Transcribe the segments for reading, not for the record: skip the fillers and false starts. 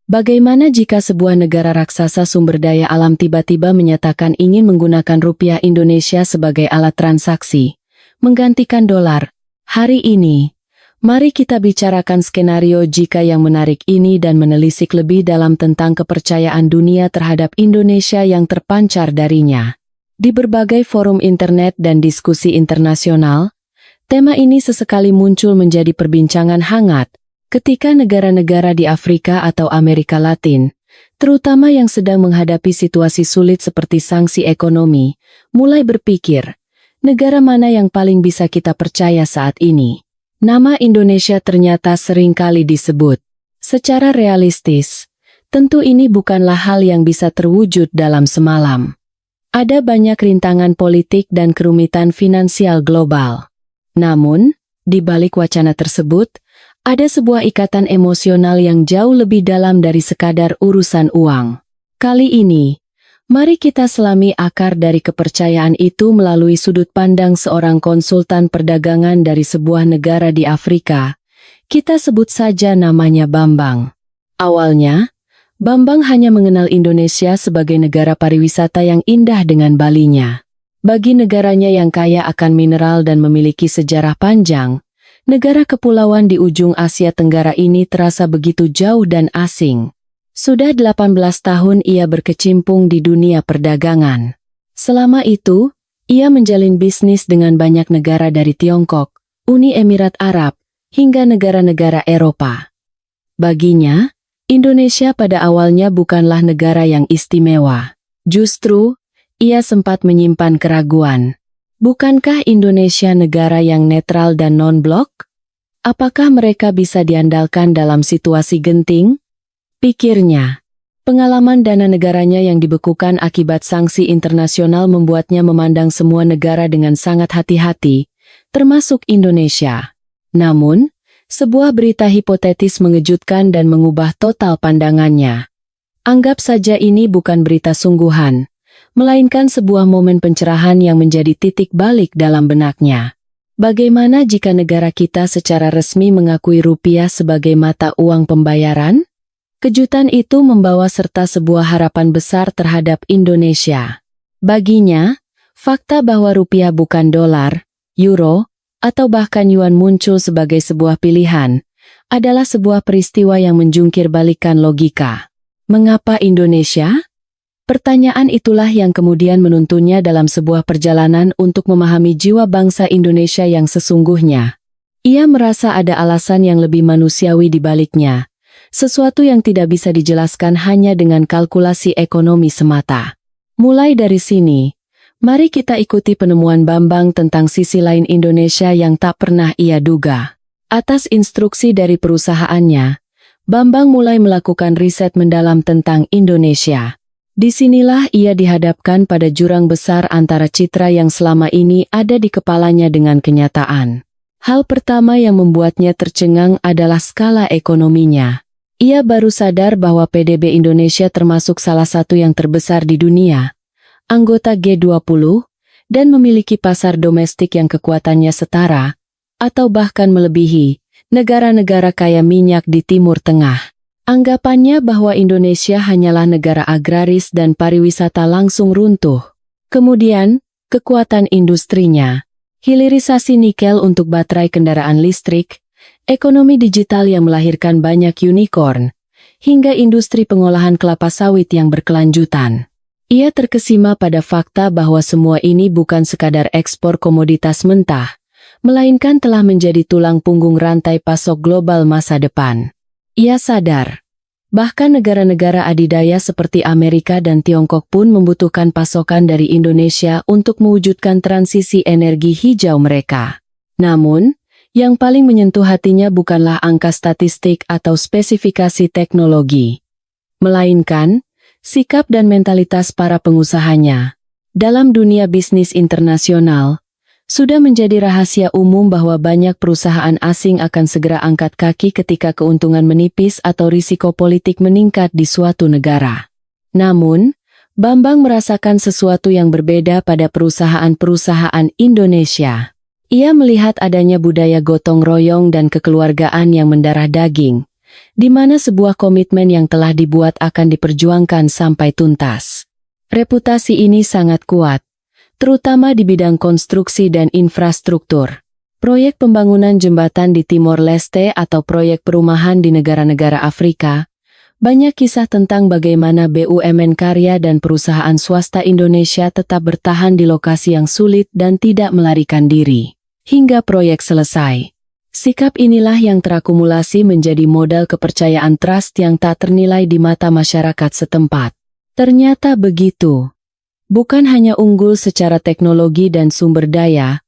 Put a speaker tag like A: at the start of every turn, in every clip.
A: Bagaimana jika sebuah negara raksasa sumber daya alam tiba-tiba menyatakan ingin menggunakan rupiah Indonesia sebagai alat transaksi, menggantikan dolar? Hari ini, mari kita bicarakan skenario jika yang menarik ini dan menelisik lebih dalam tentang kepercayaan dunia terhadap Indonesia yang terpancar darinya. Di berbagai forum internet dan diskusi internasional, tema ini sesekali muncul menjadi perbincangan hangat, ketika negara-negara di Afrika atau Amerika Latin, terutama yang sedang menghadapi situasi sulit seperti sanksi ekonomi, mulai berpikir, negara mana yang paling bisa kita percaya saat ini? Nama Indonesia ternyata sering kali disebut. Secara realistis, tentu ini bukanlah hal yang bisa terwujud dalam semalam. Ada banyak rintangan politik dan kerumitan finansial global. Namun, di balik wacana tersebut, ada sebuah ikatan emosional yang jauh lebih dalam dari sekadar urusan uang. Kali ini, mari kita selami akar dari kepercayaan itu melalui sudut pandang seorang konsultan perdagangan dari sebuah negara di Afrika. Kita sebut saja namanya Bambang. Awalnya, Bambang hanya mengenal Indonesia sebagai negara pariwisata yang indah dengan Balinya. Bagi negaranya yang kaya akan mineral dan memiliki sejarah panjang, negara kepulauan di ujung Asia Tenggara ini terasa begitu jauh dan asing. Sudah 18 tahun ia berkecimpung di dunia perdagangan. Selama itu, ia menjalin bisnis dengan banyak negara dari Tiongkok, Uni Emirat Arab, hingga negara-negara Eropa. Baginya, Indonesia pada awalnya bukanlah negara yang istimewa. Justru, ia sempat menyimpan keraguan. Bukankah Indonesia negara yang netral dan non-blok? Apakah mereka bisa diandalkan dalam situasi genting? Pikirnya, pengalaman dana negaranya yang dibekukan akibat sanksi internasional membuatnya memandang semua negara dengan sangat hati-hati, termasuk Indonesia. Namun, sebuah berita hipotetis mengejutkan dan mengubah total pandangannya. Anggap saja ini bukan berita sungguhan, melainkan sebuah momen pencerahan yang menjadi titik balik dalam benaknya. Bagaimana jika negara kita secara resmi mengakui rupiah sebagai mata uang pembayaran? Kejutan itu membawa serta sebuah harapan besar terhadap Indonesia. Baginya, fakta bahwa rupiah bukan dolar, euro, atau bahkan yuan muncul sebagai sebuah pilihan, adalah sebuah peristiwa yang menjungkir balikan logika. Mengapa Indonesia? Pertanyaan itulah yang kemudian menuntunnya dalam sebuah perjalanan untuk memahami jiwa bangsa Indonesia yang sesungguhnya. Ia merasa ada alasan yang lebih manusiawi di baliknya, sesuatu yang tidak bisa dijelaskan hanya dengan kalkulasi ekonomi semata. Mulai dari sini, mari kita ikuti penemuan Bambang tentang sisi lain Indonesia yang tak pernah ia duga. Atas instruksi dari perusahaannya, Bambang mulai melakukan riset mendalam tentang Indonesia. Disinilah ia dihadapkan pada jurang besar antara citra yang selama ini ada di kepalanya dengan kenyataan. Hal pertama yang membuatnya tercengang adalah skala ekonominya. Ia baru sadar bahwa PDB Indonesia termasuk salah satu yang terbesar di dunia, anggota G20, dan memiliki pasar domestik yang kekuatannya setara, atau bahkan melebihi, negara-negara kaya minyak di Timur Tengah. Anggapannya bahwa Indonesia hanyalah negara agraris dan pariwisata langsung runtuh. Kemudian, kekuatan industrinya, hilirisasi nikel untuk baterai kendaraan listrik, ekonomi digital yang melahirkan banyak unicorn, hingga industri pengolahan kelapa sawit yang berkelanjutan. Ia terkesima pada fakta bahwa semua ini bukan sekadar ekspor komoditas mentah, melainkan telah menjadi tulang punggung rantai pasok global masa depan. Ia sadar, bahkan negara-negara adidaya seperti Amerika dan Tiongkok pun membutuhkan pasokan dari Indonesia untuk mewujudkan transisi energi hijau mereka. Namun, yang paling menyentuh hatinya bukanlah angka statistik atau spesifikasi teknologi, melainkan sikap dan mentalitas para pengusahanya. Dalam dunia bisnis internasional, sudah menjadi rahasia umum bahwa banyak perusahaan asing akan segera angkat kaki ketika keuntungan menipis atau risiko politik meningkat di suatu negara. Namun, Bambang merasakan sesuatu yang berbeda pada perusahaan-perusahaan Indonesia. Ia melihat adanya budaya gotong royong dan kekeluargaan yang mendarah daging, di mana sebuah komitmen yang telah dibuat akan diperjuangkan sampai tuntas. Reputasi ini sangat kuat, terutama di bidang konstruksi dan infrastruktur. Proyek pembangunan jembatan di Timor Leste atau proyek perumahan di negara-negara Afrika, banyak kisah tentang bagaimana BUMN karya dan perusahaan swasta Indonesia tetap bertahan di lokasi yang sulit dan tidak melarikan diri, hingga proyek selesai. Sikap inilah yang terakumulasi menjadi modal kepercayaan trust yang tak ternilai di mata masyarakat setempat. Ternyata begitu. Bukan hanya unggul secara teknologi dan sumber daya,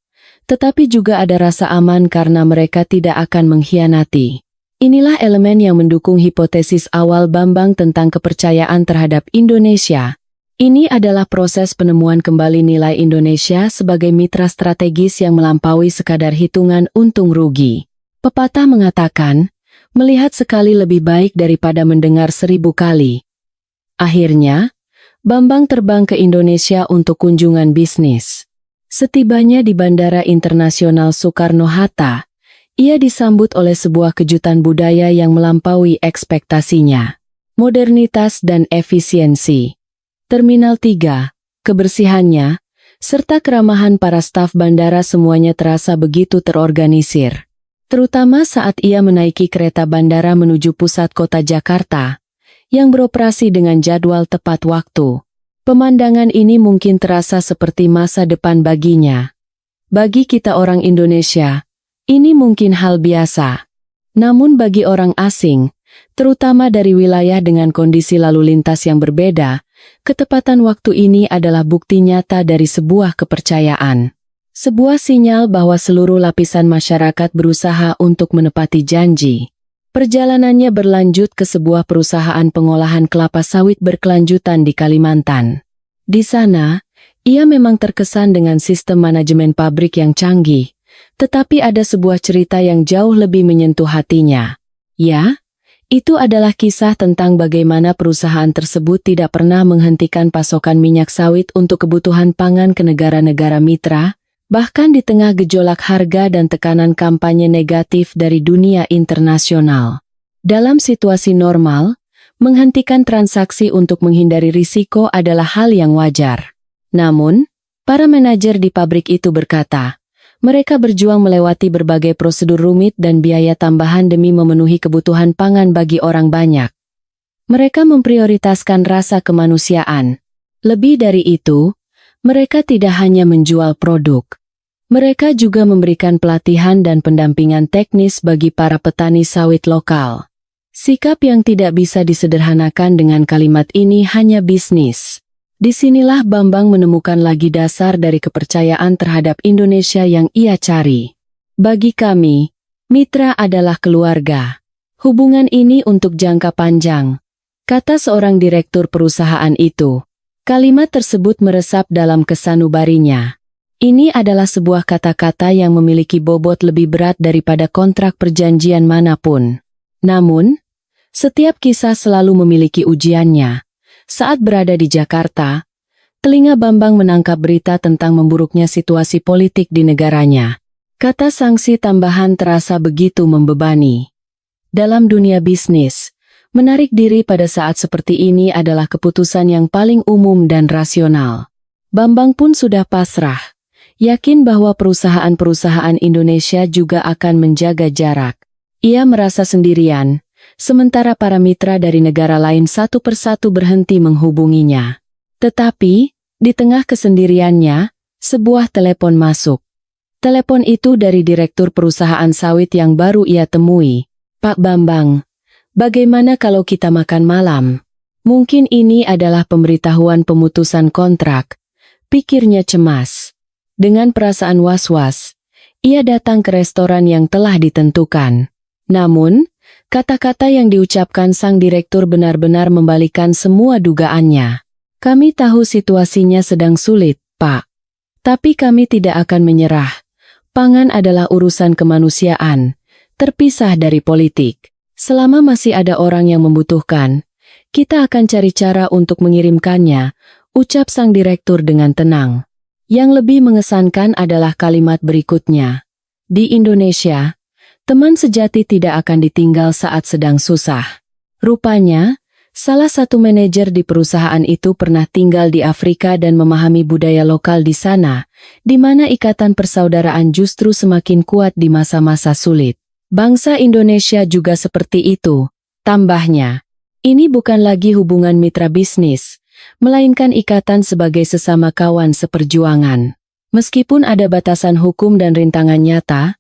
A: tetapi juga ada rasa aman karena mereka tidak akan mengkhianati. Inilah elemen yang mendukung hipotesis awal Bambang tentang kepercayaan terhadap Indonesia. Ini adalah proses penemuan kembali nilai Indonesia sebagai mitra strategis yang melampaui sekadar hitungan untung rugi. Pepatah mengatakan, melihat sekali lebih baik daripada mendengar 1000 kali. Akhirnya, Bambang terbang ke Indonesia untuk kunjungan bisnis. Setibanya di Bandara Internasional Soekarno-Hatta, ia disambut oleh sebuah kejutan budaya yang melampaui ekspektasinya. Modernitas dan efisiensi. Terminal 3, kebersihannya, serta keramahan para staf bandara semuanya terasa begitu terorganisir. Terutama saat ia menaiki kereta bandara menuju pusat kota Jakarta, yang beroperasi dengan jadwal tepat waktu. Pemandangan ini mungkin terasa seperti masa depan baginya. Bagi kita orang Indonesia, ini mungkin hal biasa. Namun bagi orang asing, terutama dari wilayah dengan kondisi lalu lintas yang berbeda, ketepatan waktu ini adalah bukti nyata dari sebuah kepercayaan. Sebuah sinyal bahwa seluruh lapisan masyarakat berusaha untuk menepati janji. Perjalanannya berlanjut ke sebuah perusahaan pengolahan kelapa sawit berkelanjutan di Kalimantan. Di sana, ia memang terkesan dengan sistem manajemen pabrik yang canggih, tetapi ada sebuah cerita yang jauh lebih menyentuh hatinya. Ya, itu adalah kisah tentang bagaimana perusahaan tersebut tidak pernah menghentikan pasokan minyak sawit untuk kebutuhan pangan ke negara-negara mitra, bahkan di tengah gejolak harga dan tekanan kampanye negatif dari dunia internasional. Dalam situasi normal, menghentikan transaksi untuk menghindari risiko adalah hal yang wajar. Namun, para manajer di pabrik itu berkata, mereka berjuang melewati berbagai prosedur rumit dan biaya tambahan demi memenuhi kebutuhan pangan bagi orang banyak. Mereka memprioritaskan rasa kemanusiaan. Lebih dari itu, mereka tidak hanya menjual produk. Mereka juga memberikan pelatihan dan pendampingan teknis bagi para petani sawit lokal. Sikap yang tidak bisa disederhanakan dengan kalimat ini hanya bisnis. Disinilah Bambang menemukan lagi dasar dari kepercayaan terhadap Indonesia yang ia cari. Bagi kami, mitra adalah keluarga. Hubungan ini untuk jangka panjang, kata seorang direktur perusahaan itu. Kalimat tersebut meresap dalam kesanubarinya. Ini adalah sebuah kata-kata yang memiliki bobot lebih berat daripada kontrak perjanjian manapun. Namun, setiap kisah selalu memiliki ujiannya. Saat berada di Jakarta, telinga Bambang menangkap berita tentang memburuknya situasi politik di negaranya. Kata sanksi tambahan terasa begitu membebani. Dalam dunia bisnis, menarik diri pada saat seperti ini adalah keputusan yang paling umum dan rasional. Bambang pun sudah pasrah, yakin bahwa perusahaan-perusahaan Indonesia juga akan menjaga jarak. Ia merasa sendirian, sementara para mitra dari negara lain satu persatu berhenti menghubunginya. Tetapi, di tengah kesendiriannya, sebuah telepon masuk. Telepon itu dari direktur perusahaan sawit yang baru ia temui. Pak Bambang, bagaimana kalau kita makan malam? Mungkin ini adalah pemberitahuan pemutusan kontrak, pikirnya cemas. Dengan perasaan was-was, ia datang ke restoran yang telah ditentukan. Namun, kata-kata yang diucapkan sang direktur benar-benar membalikan semua dugaannya. Kami tahu situasinya sedang sulit, Pak. Tapi kami tidak akan menyerah. Pangan adalah urusan kemanusiaan, terpisah dari politik. Selama masih ada orang yang membutuhkan, kita akan cari cara untuk mengirimkannya, ucap sang direktur dengan tenang. Yang lebih mengesankan adalah kalimat berikutnya. Di Indonesia, Teman sejati tidak akan ditinggal saat sedang susah. Rupanya, salah satu manajer di perusahaan itu pernah tinggal di Afrika dan memahami budaya lokal di sana, di mana ikatan persaudaraan justru semakin kuat di masa-masa sulit. Bangsa Indonesia juga seperti itu, tambahnya. Ini bukan lagi hubungan mitra bisnis, melainkan ikatan sebagai sesama kawan seperjuangan. Meskipun ada batasan hukum dan rintangan nyata,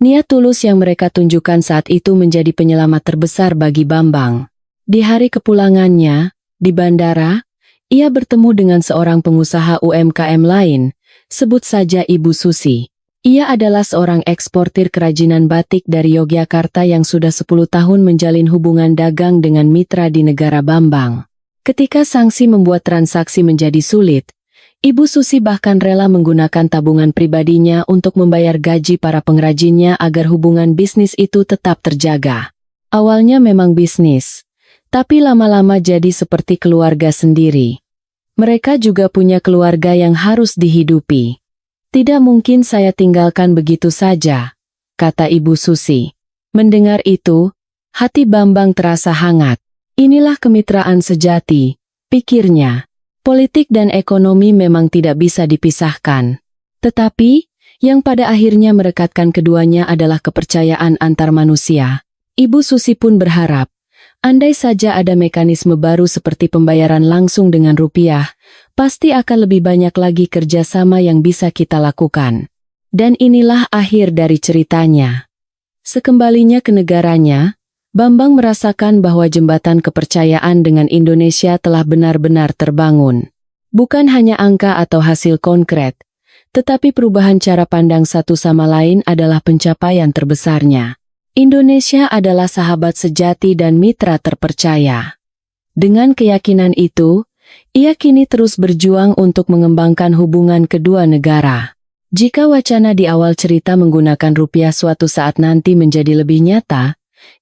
A: niat tulus yang mereka tunjukkan saat itu menjadi penyelamat terbesar bagi Bambang. Di hari kepulangannya, di bandara, ia bertemu dengan seorang pengusaha UMKM lain, sebut saja Ibu Susi. Ia adalah seorang eksportir kerajinan batik dari Yogyakarta yang sudah 10 tahun menjalin hubungan dagang dengan mitra di negara Bambang. Ketika sanksi membuat transaksi menjadi sulit, Ibu Susi bahkan rela menggunakan tabungan pribadinya untuk membayar gaji para pengrajinnya agar hubungan bisnis itu tetap terjaga. Awalnya memang bisnis, tapi lama-lama jadi seperti keluarga sendiri. Mereka juga punya keluarga yang harus dihidupi. Tidak mungkin saya tinggalkan begitu saja, kata Ibu Susi. Mendengar itu, hati Bambang terasa hangat. Inilah kemitraan sejati, pikirnya. Politik dan ekonomi memang tidak bisa dipisahkan. Tetapi, yang pada akhirnya merekatkan keduanya adalah kepercayaan antar manusia. Ibu Susi pun berharap, andai saja ada mekanisme baru seperti pembayaran langsung dengan rupiah, pasti akan lebih banyak lagi kerjasama yang bisa kita lakukan. Dan inilah akhir dari ceritanya. Sekembalinya ke negaranya, Bambang merasakan bahwa jembatan kepercayaan dengan Indonesia telah benar-benar terbangun. Bukan hanya angka atau hasil konkret, tetapi perubahan cara pandang satu sama lain adalah pencapaian terbesarnya. Indonesia adalah sahabat sejati dan mitra terpercaya. Dengan keyakinan itu, ia kini terus berjuang untuk mengembangkan hubungan kedua negara. Jika wacana di awal cerita menggunakan rupiah suatu saat nanti menjadi lebih nyata,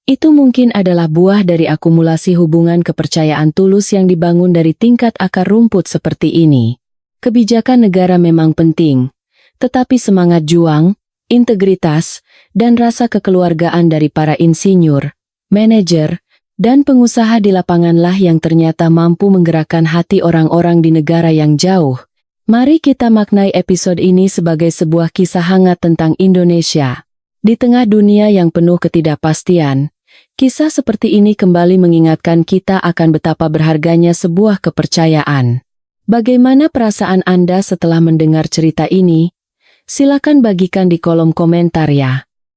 A: itu mungkin adalah buah dari akumulasi hubungan kepercayaan tulus yang dibangun dari tingkat akar rumput seperti ini. Kebijakan negara memang penting, tetapi semangat juang, integritas, dan rasa kekeluargaan dari para insinyur, manajer, dan pengusaha di lapanganlah yang ternyata mampu menggerakkan hati orang-orang di negara yang jauh. Mari kita maknai episode ini sebagai sebuah kisah hangat tentang Indonesia. Di tengah dunia yang penuh ketidakpastian, kisah seperti ini kembali mengingatkan kita akan betapa berharganya sebuah kepercayaan. Bagaimana perasaan Anda setelah mendengar cerita ini? Silakan bagikan di kolom komentar ya.